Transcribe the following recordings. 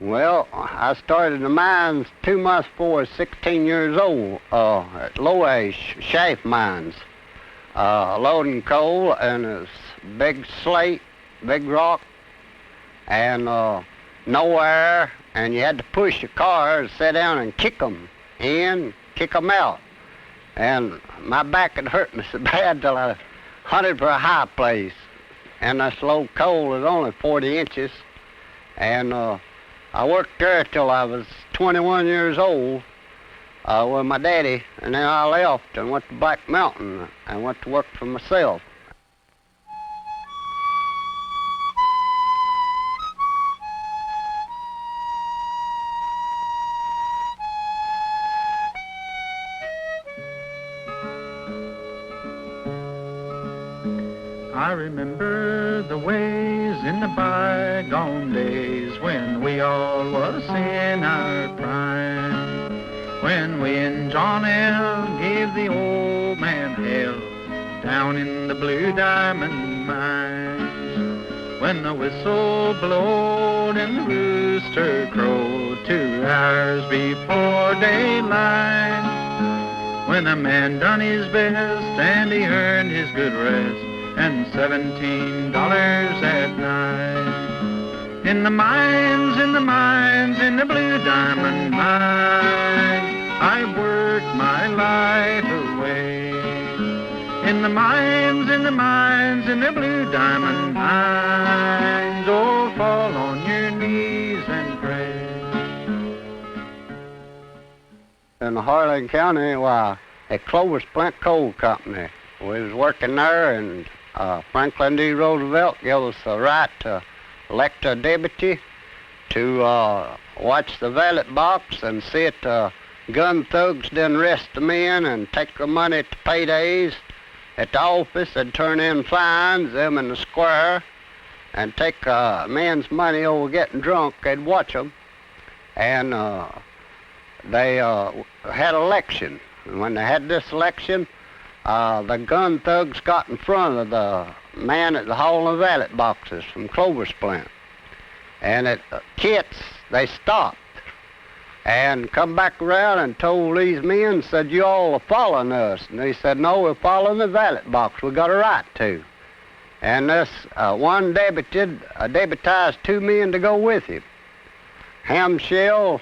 Well, I started in the mines 2 months before I was 16 years old at low-ash shaft mines, loading coal, and it's big slate, big rock, and no air, and you had to push your cars, sit down and kick them in, kick them out. And my back had hurt me so bad till I hunted for a high place. And this low coal was only 40 inches. And I worked there till I was 21 years old with my daddy. And then I left and went to Black Mountain and went to work for myself. I remember the ways in the bygone days when we all was in our prime, when we and John L. gave the old man hell down in the Blue Diamond mines, when the whistle blowed and the rooster crowed 2 hours before daylight, when a man done his best and he earned his good rest and $17 at night. In the mines, in the mines, in the Blue Diamond mines, I worked my life away. In the mines, in the mines, in the Blue Diamond mines, oh, fall on your knees and pray. In Harlan County, at Clovis Plant Coal Company, we was working there, and Franklin D. Roosevelt gave us the right to elect a deputy to watch the ballot box and see if gun thugs didn't arrest the men and take the money at the paydays at the office and turn in fines, them in the square, and take men's money over getting drunk. They'd watch them, and they had election. And when they had this election, the gun thugs got in front of the man at the hauling the ballot boxes from Clovis Plant. And at Kits, they stopped and come back around and told these men, said, you all are following us. And they said, no, we're following the ballot box. We got a right to. And this one deputized 2 men to go with him. Hamshell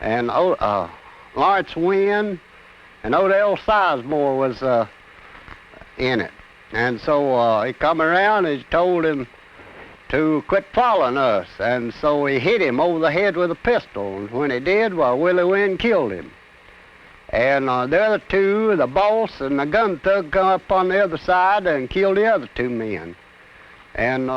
and Lawrence Wynn and Odell Sizemore was in it. And so he come around and he told him to quit following us. And so he hit him over the head with a pistol. And when he did, Willie Wynn killed him. And the other 2, the boss and the gun thug, come up on the other side and killed the other 2 men. And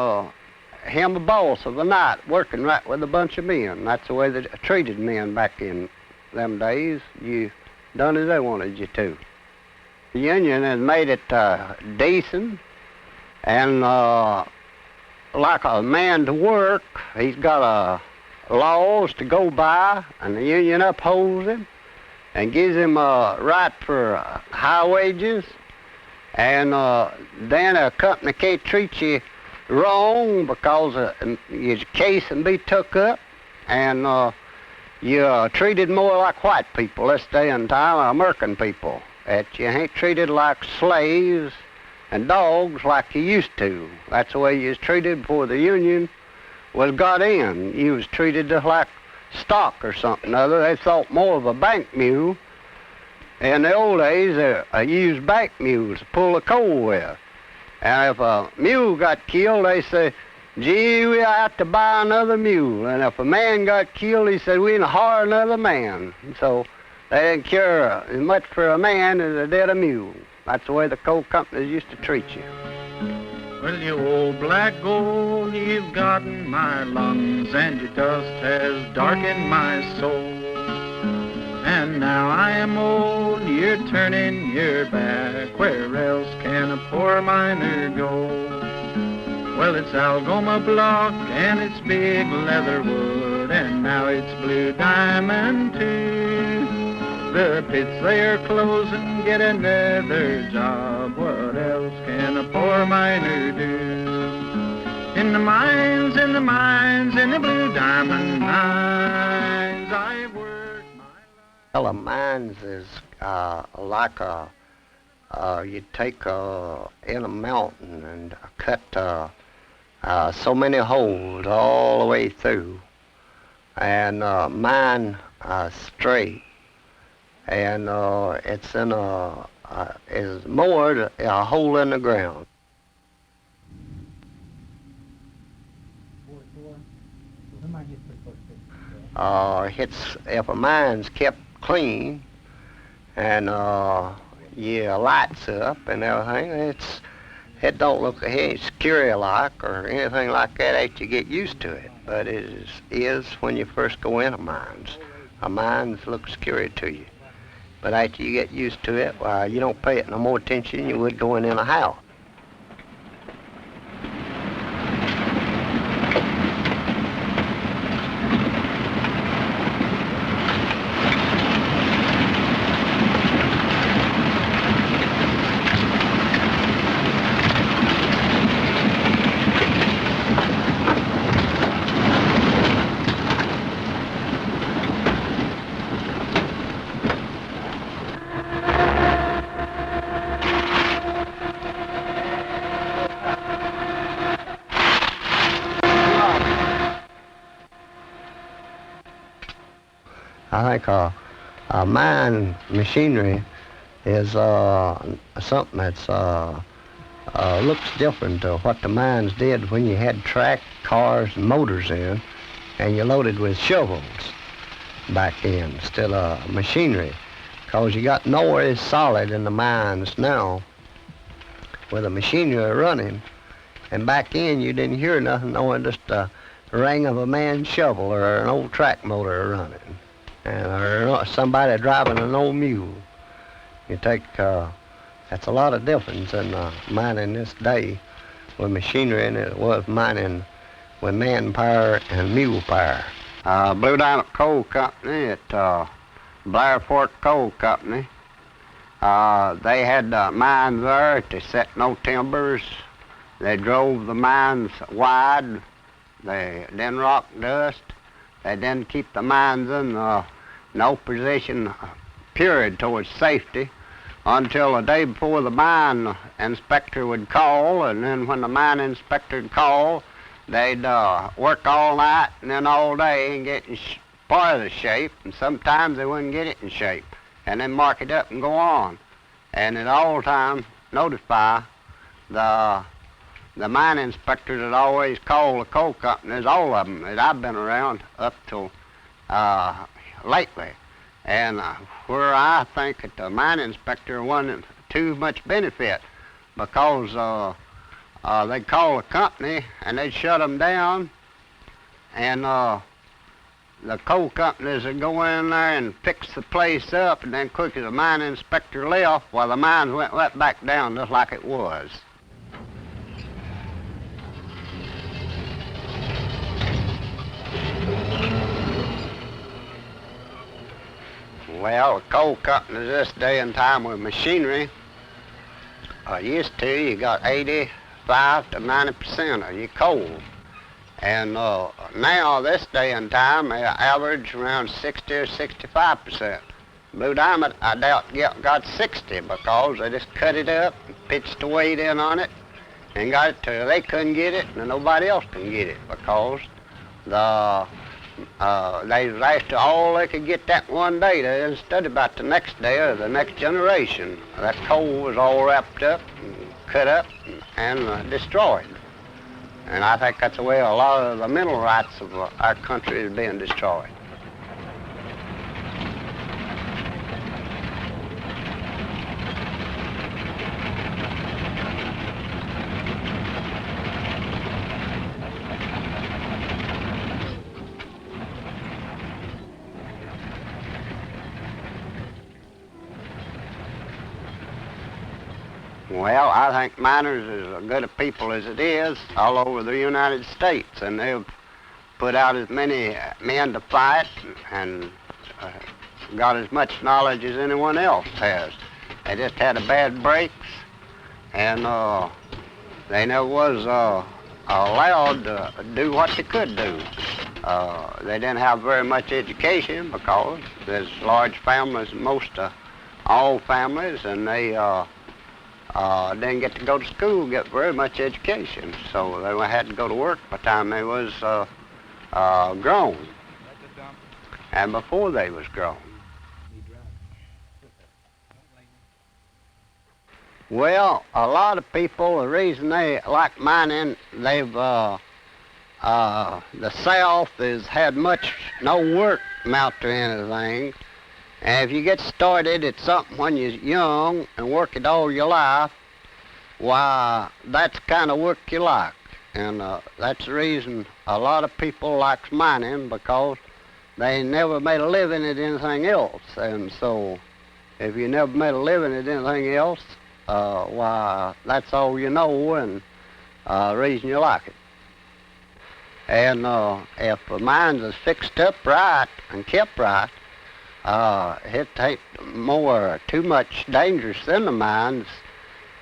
him the boss of the night, working right with a bunch of men. That's the way they treated men back in them days. You done as they wanted you to. The union has made it decent, and like a man to work, he's got laws to go by, and the union upholds him and gives him a right for high wages, and then a company can't treat you wrong because your case can be took up, and you're treated more like white people this day and time, American people. That you ain't treated like slaves and dogs like you used to. That's the way you was treated before the union was got in. You was treated just like stock or something other. They thought more of a bank mule. In the old days, they used bank mules to pull the coal with. And if a mule got killed, they say, gee, we have to buy another mule. And if a man got killed, he said, we can hire another man. And so they didn't care as much for a man as they did a mule. That's the way the coal companies used to treat you. Well, you old black gold, you've gotten my lungs, and your dust has darkened my soul. And now I am old, you're turning your back. Where else can a poor miner go? Well, it's Algoma block, and it's big leather wood, and now it's Blue Diamond too. The pits they are closing, get another job. What else can a poor miner do? In the mines, in the mines, in the blue diamond mines, I worked my life. Well, a mines is like you take in a mountain and cut so many holes all the way through, and mine straight, and it's in is moored a hole in the ground. It's if a mine's kept clean and lights up and everything, it don't look, it ain't scary like or anything like that after you get used to it. But it is when you first go into mines. A mines look scary to you. But after you get used to it, well, you don't pay it no more attention than you would going in a house. I think mine machinery is something that's looks different to what the mines did when you had track cars and motors in, and you loaded with shovels back then instead of machinery, because you got nowhere as solid in the mines now with the machinery running, and back then you didn't hear nothing, knowing just the ring of a man's shovel or an old track motor running. Or somebody driving an old mule. You take, that's a lot of difference in mining this day with machinery than it was mining with manpower and mule power. Blue Diamond Coal Company at Blair Fork Coal Company, they had mines there. They set no timbers. They drove the mines wide. They didn't rock dust. They didn't keep the mines in no position period towards safety until the day before the mine inspector would call, and then when the mine inspector would call, they'd work all night and then all day and get in part of the shape, and sometimes they wouldn't get it in shape, and then mark it up and go on. And at all times notify the mine inspectors that always call the coal companies, all of them that I've been around up till lately. And where I think that the mine inspector wasn't too much benefit, because they'd call the company and they'd shut them down, and the coal companies would go in there and fix the place up, and then quick as the mine inspector left, well, the mines went right back down just like it was. Well, the coal companies this day and time with machinery, used to, you got 85 to 90% of your coal. And now, this day and time, they average around 60 or 65%. Blue Diamond, I doubt, got 60 because they just cut it up, pitched the weight in on it, and got it to they couldn't get it, and nobody else can get it, because they lasted all they could get that one day. They didn't study about the next day or the next generation. That coal was all wrapped up and cut up and destroyed. And I think that's the way a lot of the mineral rights of our country is being destroyed. Well, I think miners is as good a people as it is all over the United States, and they've put out as many men to fight and got as much knowledge as anyone else has. They just had a bad breaks, and they never was allowed to do what they could do. They didn't have very much education because there's large families, most all families, and they didn't get to go to school, get very much education. So they had to go to work by the time they was grown, and before they was grown. Well, a lot of people, the reason they like mining, they've the South has had no work amount to anything. And if you get started at something when you're young and work it all your life, why, that's the kind of work you like. And that's the reason a lot of people likes mining, because they never made a living at anything else. And so if you never made a living at anything else, why, that's all you know, and the reason you like it. And if the mines is fixed up right and kept right, it ain't too much dangerous than the mines.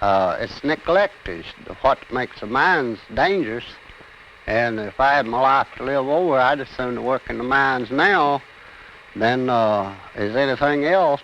It's neglect is what makes the mines dangerous. And if I had my life to live over, I'd as soon work in the mines now than as anything else,